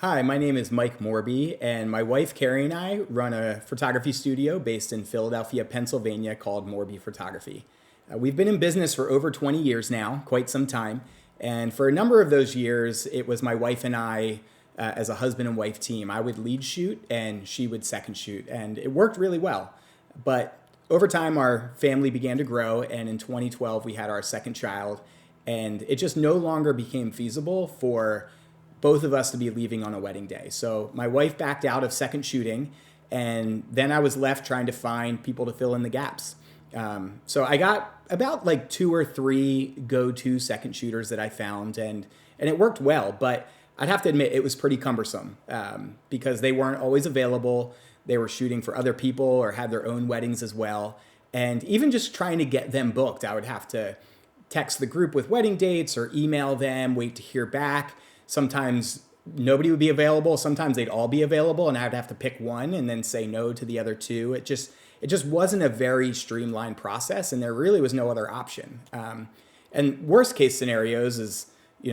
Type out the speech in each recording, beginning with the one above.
Hi, my name is Mike Morby, and my wife Carrie and I run a photography studio based in Philadelphia, Pennsylvania called Morby Photography. We've been in business for over 20 years now, quite some time. And for a number of those years, it was my wife and I, as a husband and wife team. I would lead shoot and she would second shoot, and it worked really well. But over time, our family began to grow, and in 2012, we had our second child, and it just no longer became feasible for both of us to be leaving on a wedding day. So my wife backed out of second shooting, and then I was left trying to find people to fill in the gaps. So I got about like two or three go-to second shooters that I found, and it worked well. But I'd have to admit it was pretty cumbersome because they weren't always available. They were shooting for other people or had their own weddings as well. And even just trying to get them booked, I would have to text the group with wedding dates or email them, wait to hear back. Sometimes nobody would be available. Sometimes they'd all be available, and I'd have to pick one and then say no to the other two. It just wasn't a very streamlined process, and there really was no other option. And worst case scenarios is,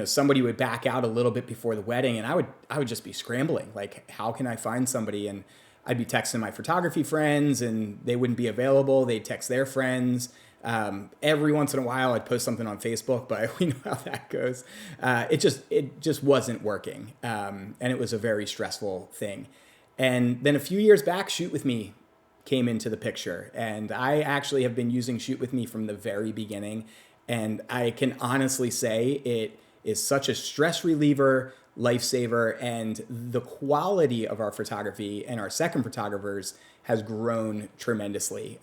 somebody would back out a little bit before the wedding, and I would just be scrambling. Like, how can I find somebody? And I'd be texting my photography friends, and they wouldn't be available. They'd text their friends. Every once in a while, I'd post something on Facebook, but we know how that goes. It just wasn't working, and it was a very stressful thing. And then a few years back, Shoot With Me came into the picture, and I actually have been using Shoot With Me from the very beginning. And I can honestly say it is such a stress reliever, lifesaver, and the quality of our photography and our second photographers has grown tremendously.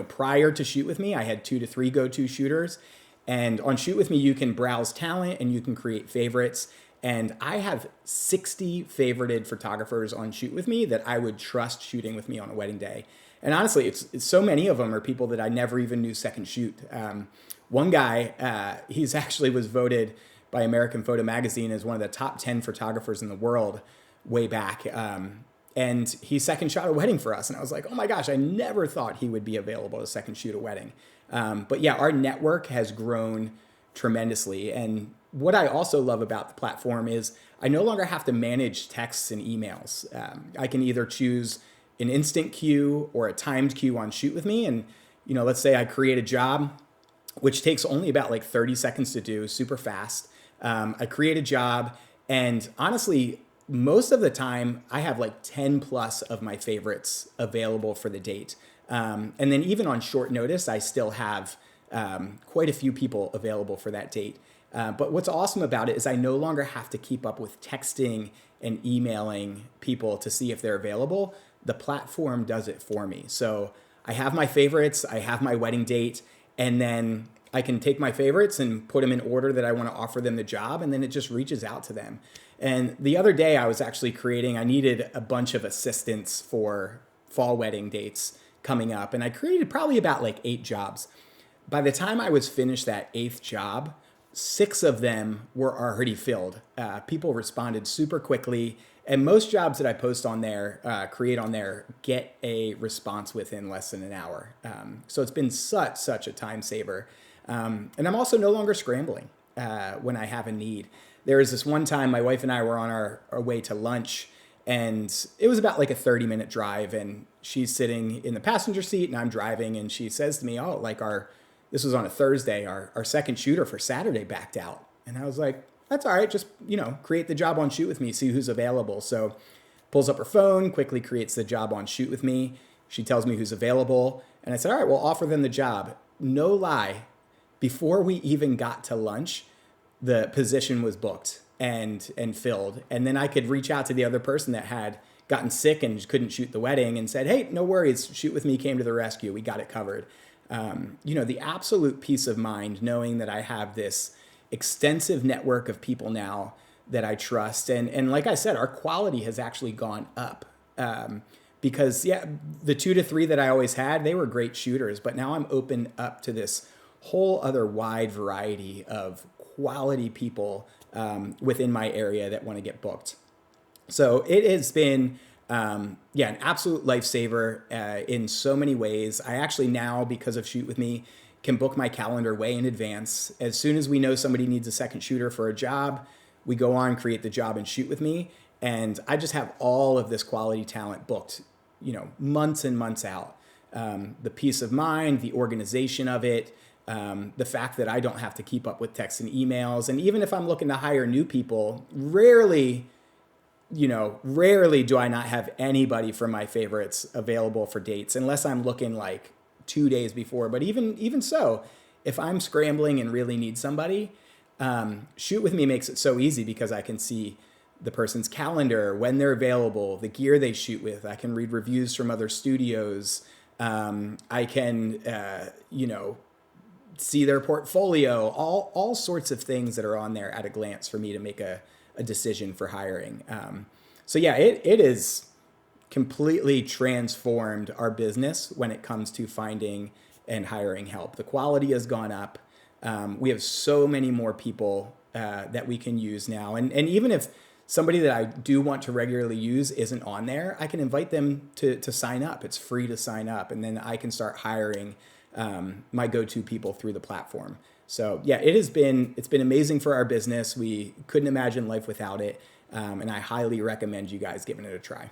Prior to Shoot With Me, I had 2 to 3 go-to shooters, and on Shoot With Me, you can browse talent and you can create favorites. And I have 60 favorited photographers on Shoot With Me that I would trust shooting with me on a wedding day. And honestly, it's so many of them are people that I never even knew second shoot. One guy, he's actually was voted by American Photo Magazine as one of the top 10 photographers in the world way back. And he second shot a wedding for us. And I was like, oh my gosh, I never thought he would be available to second shoot a wedding. But yeah, our network has grown tremendously. And what I also love about the platform is I no longer have to manage texts and emails. I can either choose an instant queue or a timed queue on Shoot With Me. And, let's say I create a job, which takes only about like 30 seconds to do, super fast. I create a job, and honestly, most of the time I have like 10 plus of my favorites available for the date. And then even on short notice, I still have quite a few people available for that date. But what's awesome about it is I no longer have to keep up with texting and emailing people to see if they're available. The platform does it for me. So I have my favorites, I have my wedding date, and then I can take my favorites and put them in order that I want to offer them the job, and then it just reaches out to them. And the other day I was actually I needed a bunch of assistants for fall wedding dates coming up, and I created probably about like 8 jobs. By the time I was finished that 8th job, 6 of them were already filled. People responded super quickly, and most jobs that I post on there, create on there, get a response within less than an hour. So it's been such a time saver. And I'm also no longer scrambling when I have a need. There was this one time my wife and I were on our way to lunch, and it was about like a 30-minute drive, and she's sitting in the passenger seat and I'm driving, and she says to me, oh, like this was on a Thursday, our second shooter for Saturday backed out. And I was like, that's all right, just, create the job on Shoot With Me, see who's available. So pulls up her phone, quickly creates the job on Shoot With Me. She tells me who's available. And I said, all right, we'll offer them the job. No lie, before we even got to lunch, the position was booked and filled. And then I could reach out to the other person that had gotten sick and couldn't shoot the wedding and said, hey, no worries, Shoot With Me came to the rescue. We got it covered. The absolute peace of mind knowing that I have this extensive network of people now that I trust. And like I said, our quality has actually gone up. Because yeah, the 2 to 3 that I always had, they were great shooters, but now I'm open up to this whole other wide variety of quality people within my area that want to get booked. So it has been, an absolute lifesaver in so many ways. I actually now, because of Shoot With Me, can book my calendar way in advance. As soon as we know somebody needs a second shooter for a job, We go on, create the job, and shoot with me. And I just have all of this quality talent booked, months and months out. The peace of mind, the organization of it, the fact that I don't have to keep up with texts and emails. And even if I'm looking to hire new people, rarely do I not have anybody from my favorites available for dates, unless I'm looking like 2 days before. But even so, if I'm scrambling and really need somebody, shoot with me makes it so easy because I can see the person's calendar, when they're available, the gear they shoot with. I can read reviews from other studios. I can, see their portfolio, all sorts of things that are on there at a glance for me to make a decision for hiring. So yeah, it is completely transformed our business when it comes to finding and hiring help. The quality has gone up. We have so many more people that we can use now. And even if somebody that I do want to regularly use isn't on there, I can invite them to sign up. It's free to sign up. And then I can start hiring my go-to people through the platform. So yeah, it's been amazing for our business. We couldn't imagine life without it. And I highly recommend you guys giving it a try.